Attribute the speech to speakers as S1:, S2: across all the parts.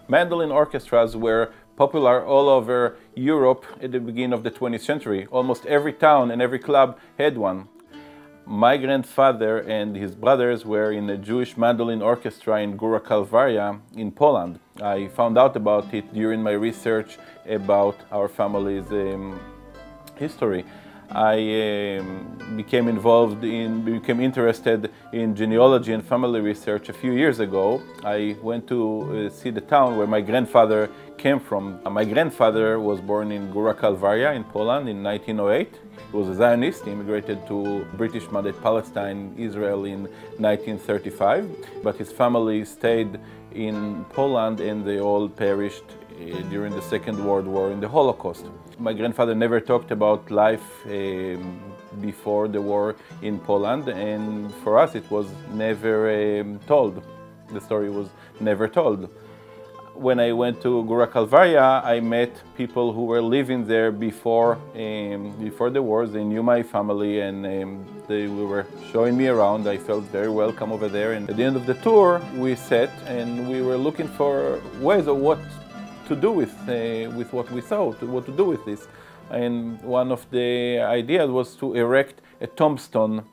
S1: Mandolin orchestras were popular all over Europe at the beginning of the 20th century. Almost every town and every club had one. My grandfather and his brothers were in a Jewish mandolin orchestra in Gora Kalwaria in Poland. I found out about it during my research about our family's history. I became interested in genealogy and family research a few years ago. I went to see the town where my grandfather came from. My grandfather was born in Gora Kalwaria in Poland in 1908. He was a Zionist. He immigrated to British Mandate Palestine, Israel in 1935. But his family stayed in Poland and they all perished during the Second World War in the Holocaust. My grandfather never talked about life before the war in Poland, and for us it was never told. The story was never told. When I went to Gora Kalwaria, I met people who were living there before the wars. They knew my family and they were showing me around. I felt very welcome over there. And at the end of the tour, we sat and we were looking for ways of what to do with what we saw, what to do with this. And one of the ideas was to erect a tombstone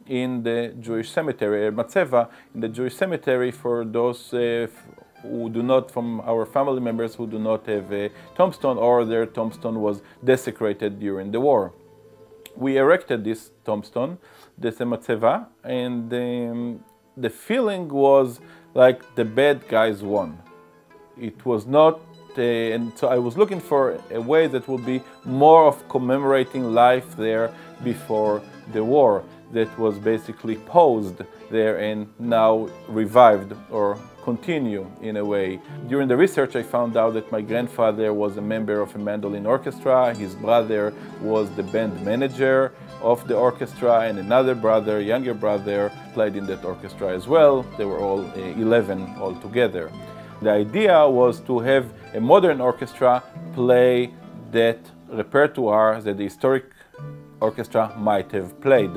S1: in the Jewish cemetery, Matzeva, in the Jewish cemetery for those who do not, from our family members who do not have a tombstone or their tombstone was desecrated during the war. We erected this tombstone, this Matzeva, and the feeling was like the bad guys won. It was not, and so I was looking for a way that would be more of commemorating life there before the war, that was basically paused there and now revived or continue in a way. During the research I found out that my grandfather was a member of a mandolin orchestra, his brother was the band manager of the orchestra, and another brother, younger brother, played in that orchestra as well. They were all 11 altogether. The idea was to have a modern orchestra play that repertoire that the historic orchestra might have played.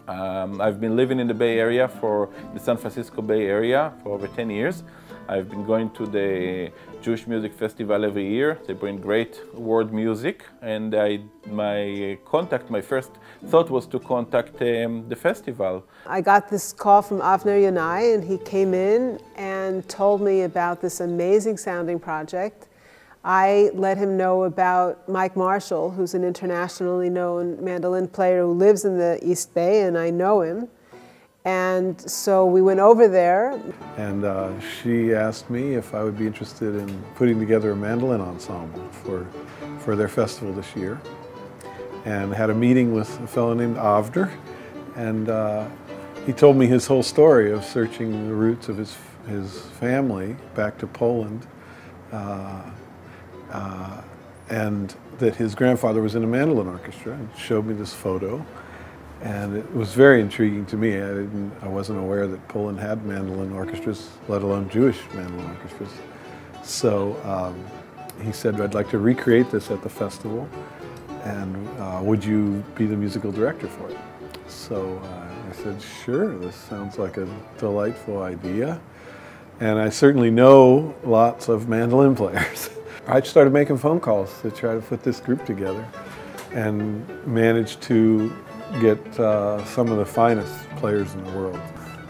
S1: I've been living in the Bay Area, the San Francisco Bay Area, for over 10 years. I've been going to the Jewish Music Festival every year. They bring great world music, and my first thought was to contact the festival.
S2: I got this call from Avner Yonai, and he came in and told me about this amazing sounding project. I let him know about Mike Marshall, who's an internationally known mandolin player who lives in the East Bay, and I know him. And so we went over there.
S3: And she asked me if I would be interested in putting together a mandolin ensemble for their festival this year. And had a meeting with a fellow named Avner, and he told me his whole story of searching the roots of his family back to Poland. And that his grandfather was in a mandolin orchestra, and showed me this photo, and it was very intriguing to me. I wasn't aware that Poland had mandolin orchestras, let alone Jewish mandolin orchestras. So he said, I'd like to recreate this at the festival, and would you be the musical director for it? So I said, sure, this sounds like a delightful idea. And I certainly know lots of mandolin players. I started making phone calls to try to put this group together and managed to get some of the finest players in the world.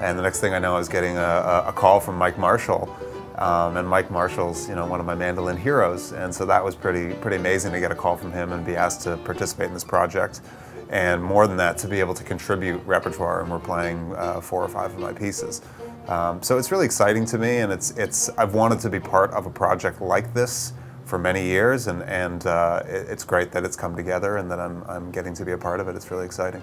S4: And the next thing I know, I was getting a call from Mike Marshall. And Mike Marshall's, one of my mandolin heroes. And so that was pretty amazing to get a call from him and be asked to participate in this project. And more than that, to be able to contribute repertoire, and we're playing 4 or 5 of my pieces. So it's really exciting to me, and I've wanted to be part of a project like this for many years, and it's great that it's come together and that I'm getting to be a part of it. It's really exciting.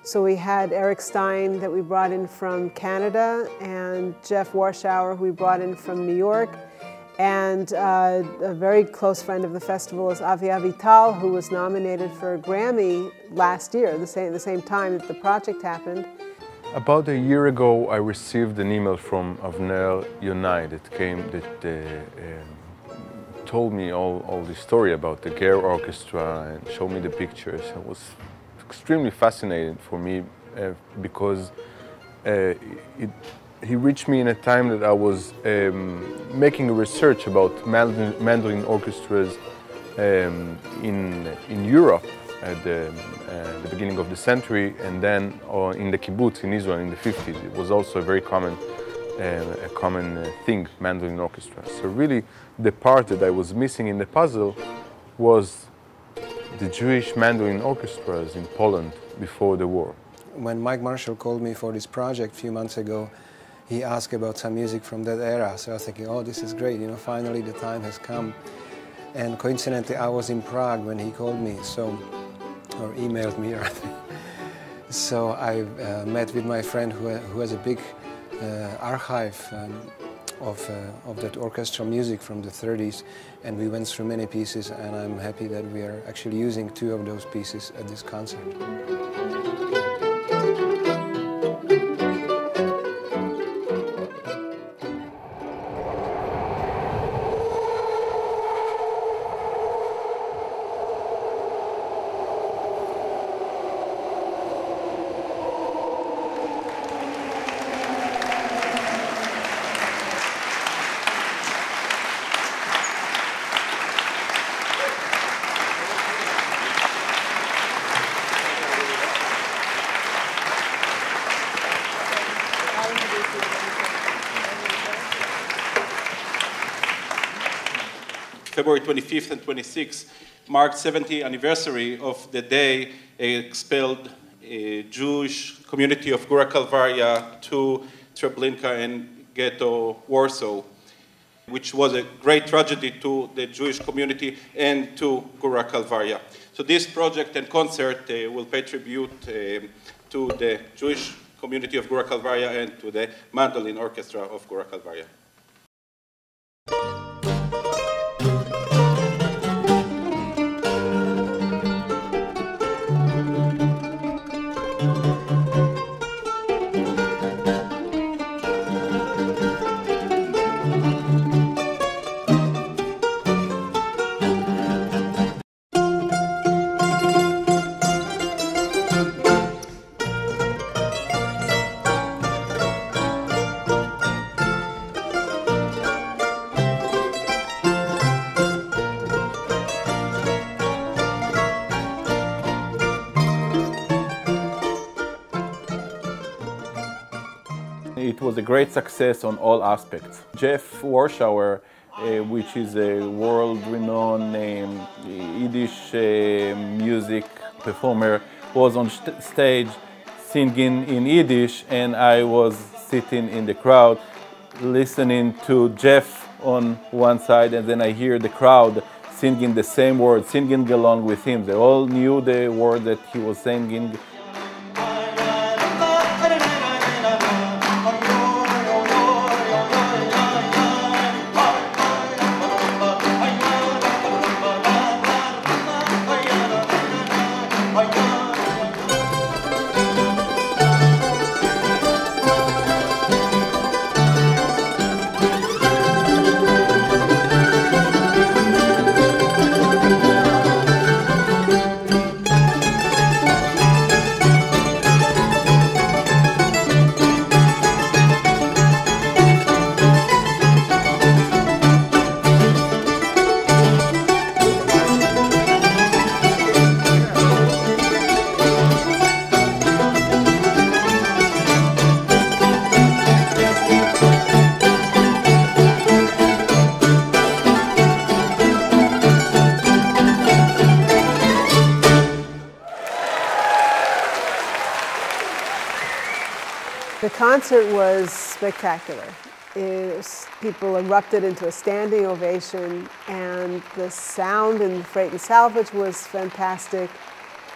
S2: So we had Eric Stein that we brought in from Canada, and Jeff Warshauer, who we brought in from New York, and a very close friend of the festival is Avi Avital, who was nominated for a Grammy last year, the same time that the project happened.
S5: About a year ago, I received an email from Avner Yonai that told me all the story about the Ger Orchestra and showed me the pictures. It was extremely fascinating for me because it he reached me in a time that I was making a research about mandolin orchestras in Europe at the beginning of the century, and then in the kibbutz in Israel in the 50s. It was also a very common thing, mandolin orchestra. So really, the part that I was missing in the puzzle was the Jewish mandolin orchestras in Poland before the war.
S6: When Mike Marshall called me for this project a few months ago, he asked about some music from that era. So I was thinking, oh, this is great, you know, finally the time has come. And coincidentally, I was in Prague when he called me, or emailed me rather. So I met with my friend who has a big archive of that orchestral music from the 30s, and we went through many pieces, and I'm happy that we are actually using 2 of those pieces at this concert.
S7: February 25th and 26th marked 70th anniversary of the day expelled a Jewish community of Gora Kalwaria to Treblinka and ghetto Warsaw, which was a great tragedy to the Jewish community and to Gora Kalwaria. So this project and concert will pay tribute to the Jewish community of Gora Kalwaria and to the Mandolin Orchestra of Gora Kalwaria.
S1: It was a great success on all aspects. Jeff Warshauer, which is a world-renowned Yiddish music performer, was on stage singing in Yiddish, and I was sitting in the crowd listening to Jeff on one side, and then I hear the crowd singing the same words, singing along with him. They all knew the word that he was singing.
S2: The concert was spectacular. People erupted into a standing ovation, and the sound in Freight and Salvage was fantastic.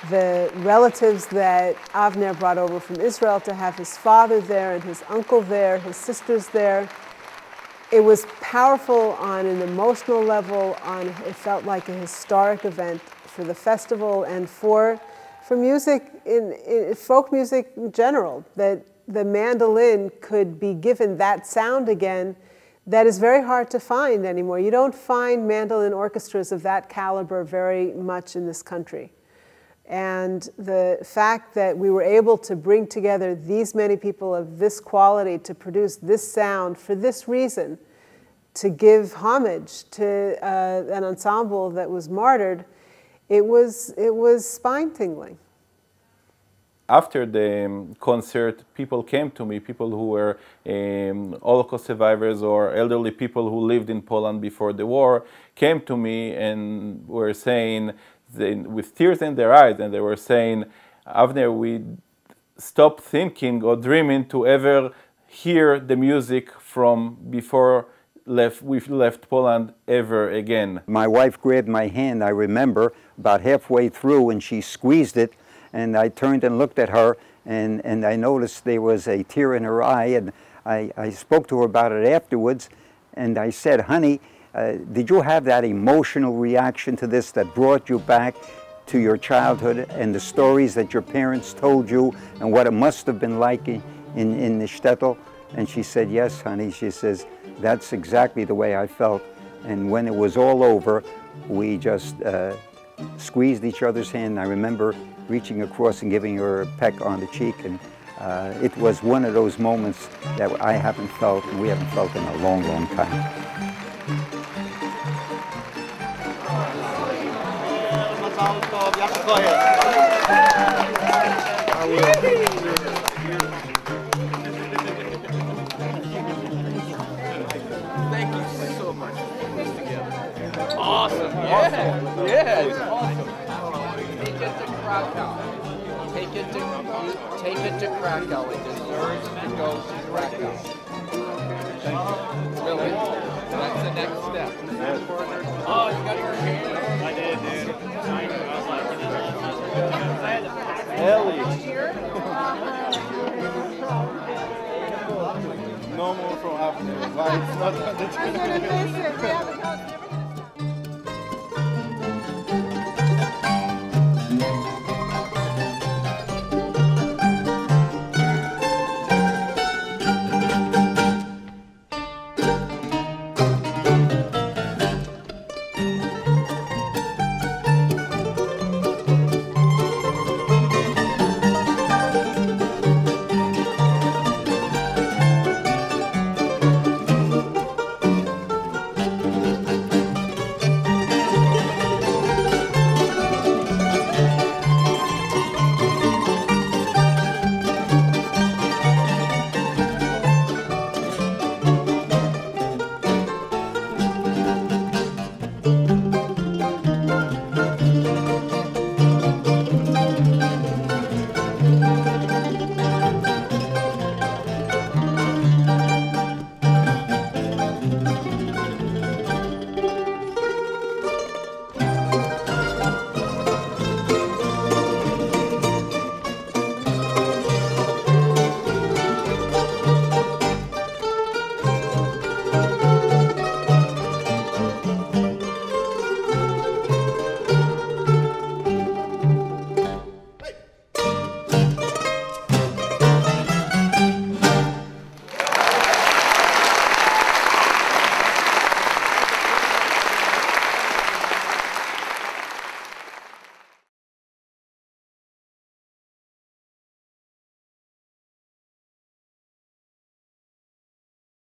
S2: The relatives that Avner brought over from Israel to have his father there and his uncle there, his sisters there. It was powerful on an emotional level. It felt like a historic event for the festival and for music, in folk music in general, that the mandolin could be given that sound again that is very hard to find anymore. You don't find mandolin orchestras of that caliber very much in this country. And the fact that we were able to bring together these many people of this quality to produce this sound for this reason, to give homage to an ensemble that was martyred, it was spine-tingling.
S1: After the concert, people came to me, people who were Holocaust survivors or elderly people who lived in Poland before the war, came to me and were saying, with tears in their eyes, and they were saying, Avner, we stopped thinking or dreaming to ever hear the music from before we left Poland ever again.
S8: My wife grabbed my hand, I remember, about halfway through, and she squeezed it, and I turned and looked at her, and I noticed there was a tear in her eye, and I spoke to her about it afterwards, and I said, honey, did you have that emotional reaction to this that brought you back to your childhood and the stories that your parents told you and what it must have been like in the shtetl? And she said, yes, honey. She says, that's exactly the way I felt. And when it was all over, we just squeezed each other's hand. I remember reaching across and giving her a peck on the cheek. And it was one of those moments that I haven't felt, and we haven't felt in a long, long time.
S9: Thank you so much. Awesome. Yeah. Yeah. It's awesome. Take it to Krakow. Take it to Krakow. It deserves to go to Krakow. Thank you. Really? That's the next step. Oh, you got your hand. I did, dude.
S1: Ellie. No more from after. It's not.
S2: I'm gonna miss it. We haven't